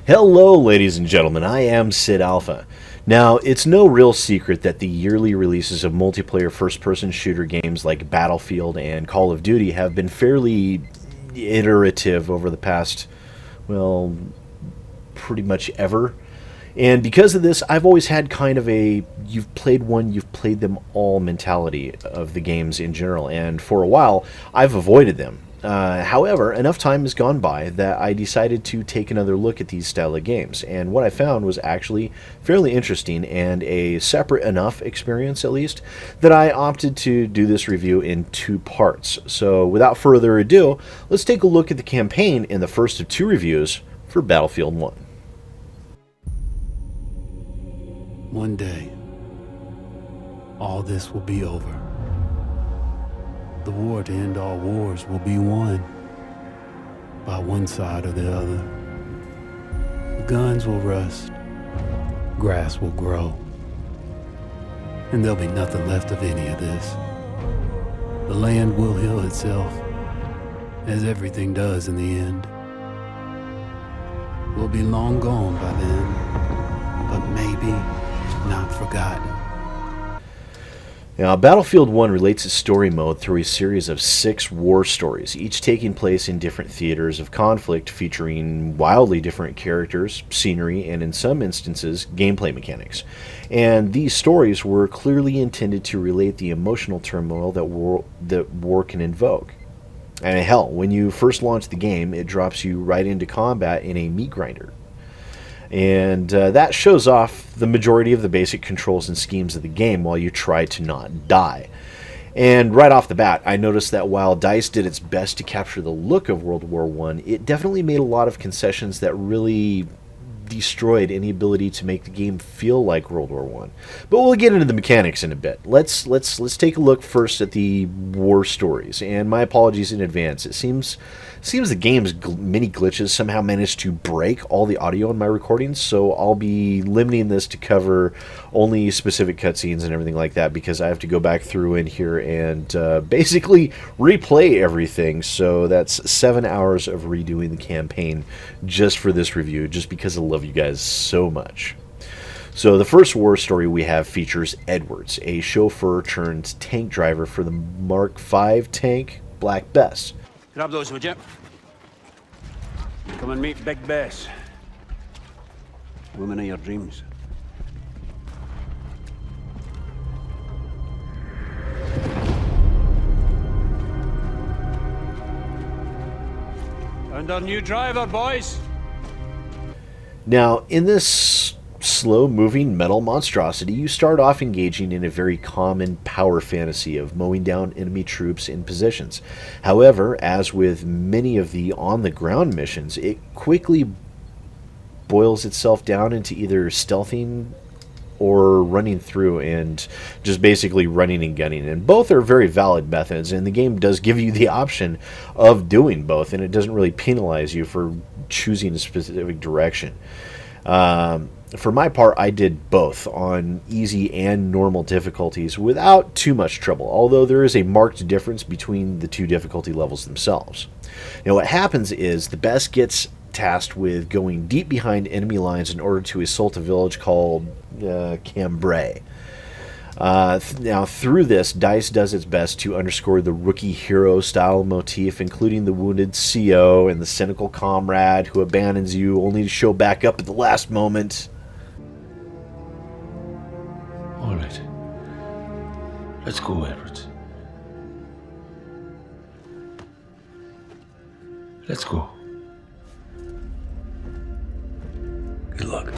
Hello, ladies and gentlemen, I am SidAlpha. Now, it's no real secret that the yearly releases of multiplayer first-person shooter games like Battlefield and Call of Duty have been fairly iterative over the past, well, pretty much ever. And because of this, I've always had kind of a you've played one, you've played them all mentality of the games in general. And for a while, I've avoided them. However, enough time has gone by that I decided to take another look at these style of games. And what I found was actually fairly interesting and a separate enough experience, at least, that I opted to do this review in two parts. So without further ado, let's take a look at the campaign in the first of two reviews for Battlefield 1. One day, all this will be over. The war to end all wars will be won by one side or the other. The guns will rust, grass will grow, and there'll be nothing left of any of this. The land will heal itself, as everything does in the end. We'll be long gone by then, but maybe not forgotten. Now, Battlefield 1 relates its story mode through a series of 6 war stories, each taking place in different theaters of conflict, featuring wildly different characters, scenery, and in some instances, gameplay mechanics. And these stories were clearly intended to relate the emotional turmoil that war can invoke. And hell, when you first launch the game, it drops you right into combat in a meat grinder. And that shows off the majority of the basic controls and schemes of the game while you try to not die. And right off the bat, I noticed that while DICE did its best to capture the look of World War I, it definitely made a lot of concessions that really destroyed any ability to make the game feel like World War I. But we'll get into the mechanics in a bit. Let's take a look first at the war stories. And my apologies in advance. It seems the game's many glitches somehow managed to break all the audio in my recordings, so I'll be limiting this to cover only specific cutscenes and everything like that, because I have to go back through in here and basically replay everything. So that's 7 hours of redoing the campaign just for this review, just because I love you guys so much. So the first war story we have features Edwards, a chauffeur turned tank driver for the Mark V tank Black Bess. Grab those, would you? Come and meet Big Bess. Woman of your dreams. And our new driver, boys. Now, in this slow-moving metal monstrosity, you start off engaging in a very common power fantasy of mowing down enemy troops in positions. However, as with many of the on-the-ground missions, it quickly boils itself down into either stealthing or running through and just basically running and gunning. And both are very valid methods, and the game does give you the option of doing both, and it doesn't really penalize you for choosing a specific direction. For my part, I did both on easy and normal difficulties without too much trouble, although there is a marked difference between the two difficulty levels themselves. Now, what happens is the Bess gets tasked with going deep behind enemy lines in order to assault a village called Cambrai. Now, through this, DICE does its best to underscore the rookie hero style motif, including the wounded CO and the cynical comrade who abandons you only to show back up at the last moment. All right. Let's go, Edwards. Let's go. Good luck.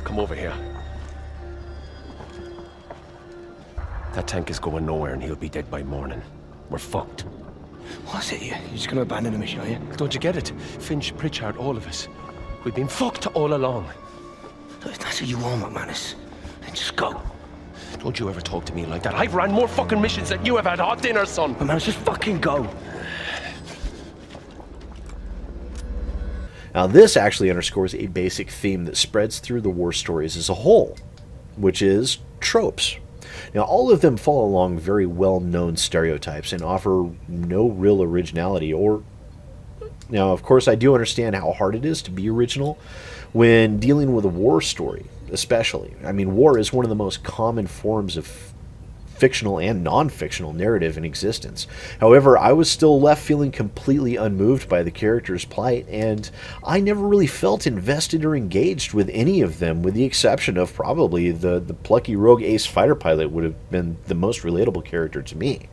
Come over here. That tank is going nowhere and he'll be dead by morning. We're fucked. What's it, you? You're just gonna abandon the mission, are you? Don't you get it? Finch, Pritchard, all of us. We've been fucked all along. Look, if that's what you want, McManus, then just go. Don't you ever talk to me like that. I've ran more fucking missions than you have had hot dinner, son. McManus, just fucking go. Now, this actually underscores a basic theme that spreads through the war stories as a whole, which is tropes. Now, all of them fall along very well-known stereotypes and offer no real originality or... Now, of course, I do understand how hard it is to be original when dealing with a war story, especially. I mean, war is one of the most common forms of fictional and non-fictional narrative in existence. However, I was still left feeling completely unmoved by the characters' plight, and I never really felt invested or engaged with any of them, with the exception of probably the plucky rogue ace fighter pilot would have been the most relatable character to me.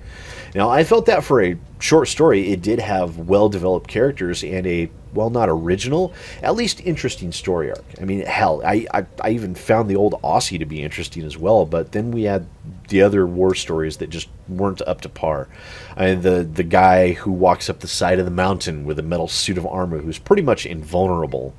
Now, I felt that for a short story, it did have well-developed characters and a, well, not original, at least interesting story arc. I mean, hell, I even found the old Aussie to be interesting as well, but then we had the other war stories that just weren't up to par. The guy who walks up the side of the mountain with a metal suit of armor who's pretty much invulnerable.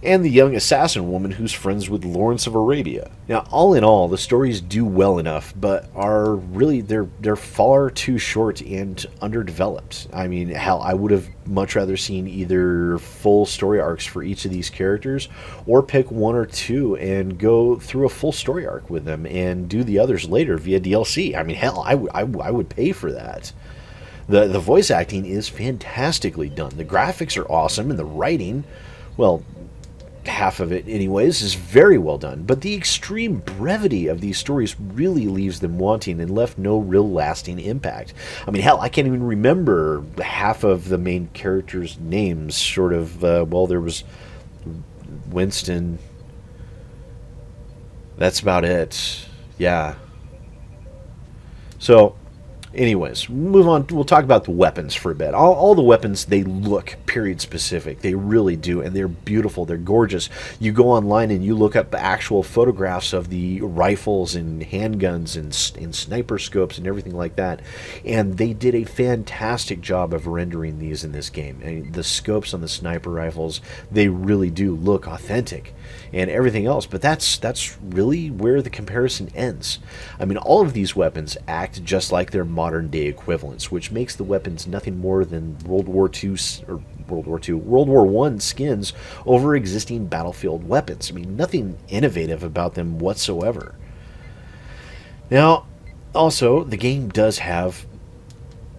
And the young assassin woman who's friends with Lawrence of Arabia. Now, all in all, the stories do well enough, but are really, they're far too short and underdeveloped. I mean, hell, I would have much rather seen either full story arcs for each of these characters, or pick one or two and go through a full story arc with them and do the others later via DLC. I mean, hell, I would pay for that. The voice acting is fantastically done. The graphics are awesome, and the writing, well, half of it anyways, is very well done, but the extreme brevity of these stories really leaves them wanting and left no real lasting impact. I mean, hell, I can't even remember half of the main characters' names, short of, well, there was Winston. That's about it. Yeah. So, anyways, move on. We'll talk about the weapons for a bit. All the weapons, they look period specific. They really do, and they're beautiful. They're gorgeous. You go online and you look up actual photographs of the rifles and handguns and sniper scopes and everything like that, and they did a fantastic job of rendering these in this game. I mean, the scopes on the sniper rifles, they really do look authentic, and everything else, but that's really where the comparison ends. I mean, all of these weapons act just like their modern day equivalents, which makes the weapons nothing more than World War I skins over existing battlefield weapons. I mean, nothing innovative about them whatsoever. Now, also, the game does have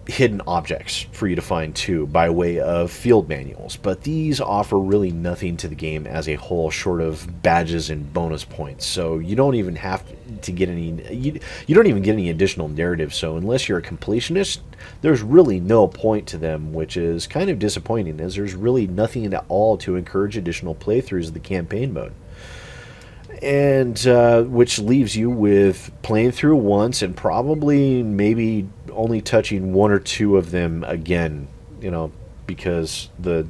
hidden objects for you to find too by way of field manuals, but these offer really nothing to the game as a whole short of badges and bonus points, so you don't even have to get any you don't even get any additional narrative. So unless you're a completionist, there's really no point to them, which is kind of disappointing, as there's really nothing at all to encourage additional playthroughs of the campaign mode, and which leaves you with playing through once and probably maybe only touching one or two of them again, you know, because the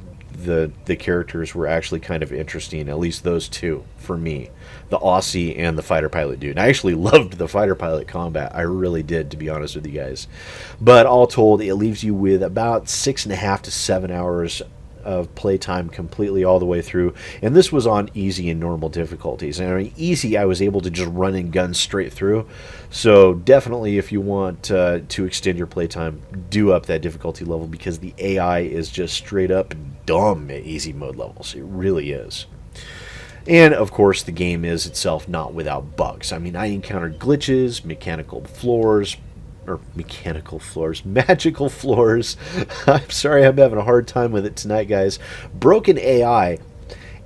characters were actually kind of interesting, at least those two for me, the Aussie and the fighter pilot dude. And I actually loved the fighter pilot combat. I really did, to be honest with you guys. But all told, it leaves you with about 6.5 to 7 hours of playtime completely all the way through, and this was on easy and normal difficulties. And I mean, easy, I was able to just run and gun straight through, so definitely if you want to extend your playtime, do up that difficulty level, because the AI is just straight up dumb at easy mode levels. It really is. And of course, the game is itself not without bugs. I mean, I encountered glitches, magical floors. I'm sorry, I'm having a hard time with it tonight, guys. Broken AI,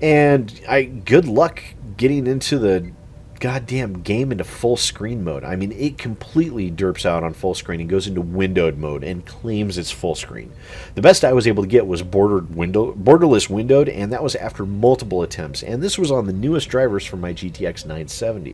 and good luck getting into the goddamn game into full screen mode. I mean, it completely derps out on full screen and goes into windowed mode and claims it's full screen. The best I was able to get was borderless windowed, and that was after multiple attempts. And this was on the newest drivers for my GTX 970.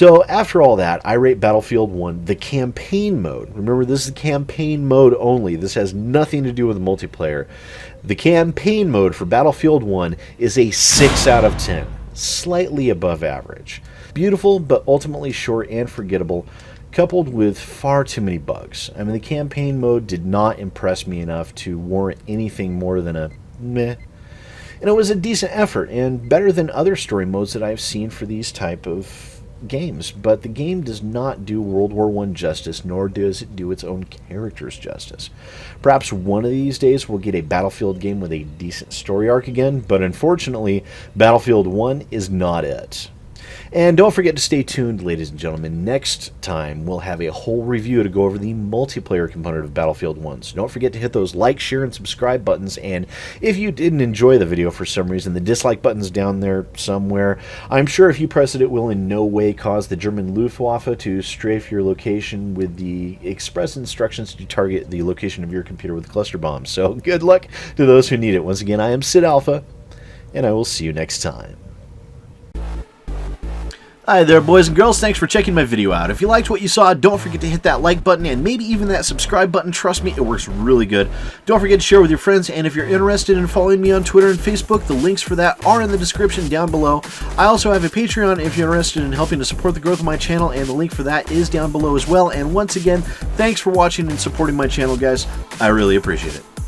So after all that, I rate Battlefield 1 the campaign mode. Remember, this is the campaign mode only. This has nothing to do with multiplayer. The campaign mode for Battlefield 1 is a 6 out of 10, slightly above average. Beautiful, but ultimately short and forgettable, coupled with far too many bugs. I mean, the campaign mode did not impress me enough to warrant anything more than a meh. And it was a decent effort, and better than other story modes that I've seen for these type of games, but the game does not do World War I justice, nor does it do its own characters justice. Perhaps one of these days we'll get a Battlefield game with a decent story arc again, but unfortunately, Battlefield 1 is not it. And don't forget to stay tuned, ladies and gentlemen. Next time, we'll have a whole review to go over the multiplayer component of Battlefield 1. So don't forget to hit those like, share, and subscribe buttons. And if you didn't enjoy the video for some reason, the dislike button's down there somewhere. I'm sure if you press it, it will in no way cause the German Luftwaffe to strafe your location with the express instructions to target the location of your computer with cluster bombs. So good luck to those who need it. Once again, I am SidAlpha, and I will see you next time. Hi there, boys and girls. Thanks for checking my video out. If you liked what you saw, don't forget to hit that like button and maybe even that subscribe button. Trust me, it works really good. Don't forget to share with your friends, and if you're interested in following me on Twitter and Facebook, the links for that are in the description down below. I also have a Patreon if you're interested in helping to support the growth of my channel, and the link for that is down below as well. And once again, thanks for watching and supporting my channel, guys. I really appreciate it.